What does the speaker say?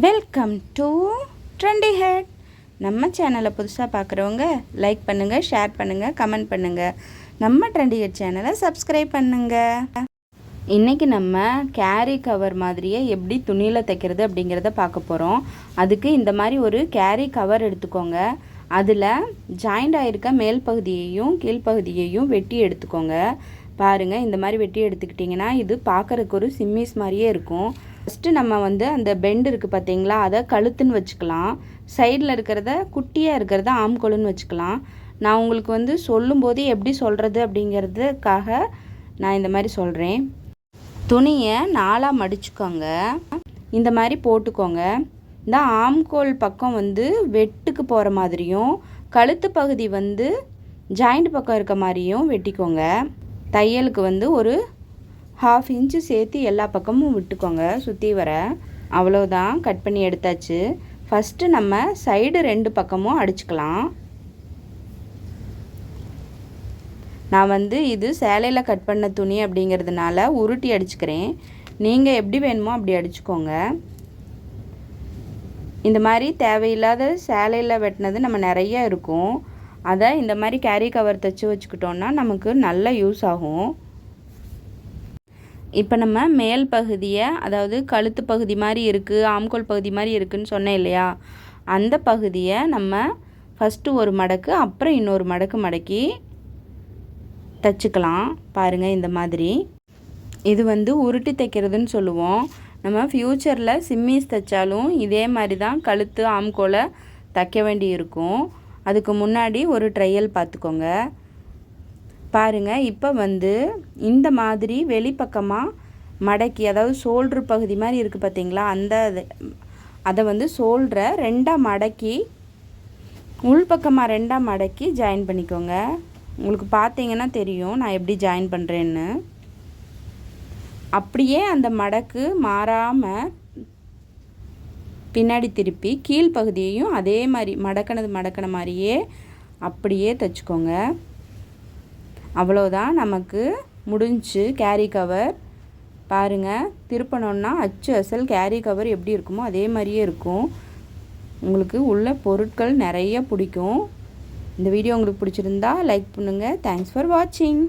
Welcome to trendy head. நம்ம சேனலை புதுசாக பார்க்குறவங்க லைக் பண்ணுங்கள், ஷேர் பண்ணுங்கள், கமெண்ட் பண்ணுங்கள். நம்ம ட்ரெண்டி ஹெட் சேனலை சப்ஸ்கிரைப் பண்ணுங்கள். இன்றைக்கி நம்ம கேரி கவர் மாதிரியே எப்படி துணியில் தைக்கிறது அப்படிங்கிறத பார்க்க போகிறோம். அதுக்கு இந்த மாதிரி ஒரு கேரி கவர் எடுத்துக்கோங்க. அதில் ஜாயிண்ட் ஆகிருக்க மேல் பகுதியையும் கீழ்ப்பகுதியையும் வெட்டி எடுத்துக்கோங்க. பாருங்கள், இந்த மாதிரி வெட்டி எடுத்துக்கிட்டிங்கன்னா இது பார்க்குறதுக்கு ஒரு சிம்மிஸ் மாதிரியே இருக்கும். ஃபஸ்ட்டு நம்ம அந்த பெண்டு இருக்குது பார்த்தீங்களா, அதை கழுத்துன்னு வச்சுக்கலாம். சைடில் இருக்கிறத குட்டியாக இருக்கிறத ஆம்கோலுன்னு வச்சுக்கலாம். நான் உங்களுக்கு சொல்லும்போது எப்படி சொல்கிறது அப்படிங்கிறதுக்காக நான் இந்த மாதிரி சொல்கிறேன். துணியை 4ஆக மடிச்சுக்கோங்க. இந்த மாதிரி போட்டுக்கோங்க. இந்த ஆம்கோல் பக்கம் வெட்டுக்கு போகிற மாதிரியும் கழுத்து பகுதி ஜாயிண்ட் பக்கம் இருக்க மாதிரியும் வெட்டிக்கோங்க. தையலுக்கு ஒரு 1/2 இன்ச்சு சேர்த்து எல்லா பக்கமும் விட்டுக்கோங்க சுற்றி வர. அவ்வளோதான், கட் பண்ணி எடுத்தாச்சு. ஃபஸ்ட்டு நம்ம சைடு 2 பக்கமும் அடிச்சுக்கலாம். நான் இது சேலையில் கட் பண்ண துணி அப்படிங்கிறதுனால உருட்டி அடிச்சுக்கிறேன். நீங்கள் எப்படி வேணுமோ அப்படி அடிச்சுக்கோங்க. இந்த மாதிரி தேவையில்லாத சேலையில் வெட்டினது நம்ம நிறைய இருக்கும். அதை இந்த மாதிரி கேரி கவர் தைச்சி வச்சுக்கிட்டோன்னா நமக்கு நல்ல யூஸ் ஆகும். இப்போ நம்ம மேல் பகுதியை, அதாவது கழுத்து பகுதி மாதிரி இருக்குது, ஆம்கோல் பகுதி மாதிரி இருக்குதுன்னு சொன்னேன் இல்லையா, அந்த பகுதியை நம்ம ஃபஸ்ட்டு ஒரு மடக்கு, அப்புறம் இன்னொரு மடக்கு மடக்கி தைச்சிக்கலாம். பாருங்கள், இந்த மாதிரி. இது உருட்டி தைக்கிறதுன்னு சொல்லுவோம். நம்ம ஃப்யூச்சரில் சிம்மிஸ் தைச்சாலும் இதே மாதிரி தான் கழுத்து ஆம்கோலை தைக்க வேண்டி இருக்கும். அதுக்கு முன்னாடி ஒரு ட்ரையல் பார்த்துக்கோங்க. பாருங்கள், இப்போ இந்த மாதிரி வெளிப்பக்கமாக மடக்கி, அதாவது ஷோல்ட்ரு பகுதி மாதிரி இருக்குது பார்த்தீங்களா, அதை ஷோல்டரை 2ஆக மடக்கி உள்பக்கமாக 2ஆக மடக்கி ஜாயின் பண்ணிக்கோங்க. உங்களுக்கு பார்த்தீங்கன்னா தெரியும் நான் எப்படி ஜாயின் பண்ணுறேன்னு. அப்படியே அந்த மடக்கு மாறாமல் பின்னாடி திருப்பி கீழ்ப்பகுதியையும் அதே மாதிரி மடக்கின மாதிரியே அப்படியே தைச்சிக்கோங்க. அவ்வளோதான், நமக்கு முடிஞ்சு கேரி கவர். பாருங்கள், திருப்பணுன்னா அச்சு அசல் கேரி கவர் எப்படி இருக்குமோ அதே மாதிரியே இருக்கும். உங்களுக்கு உள்ள பொருட்கள் நிறைய பிடிக்கும். இந்த வீடியோ உங்களுக்கு பிடிச்சிருந்தா லைக் பண்ணுங்கள். தேங்க்ஸ் ஃபார் வாட்சிங்.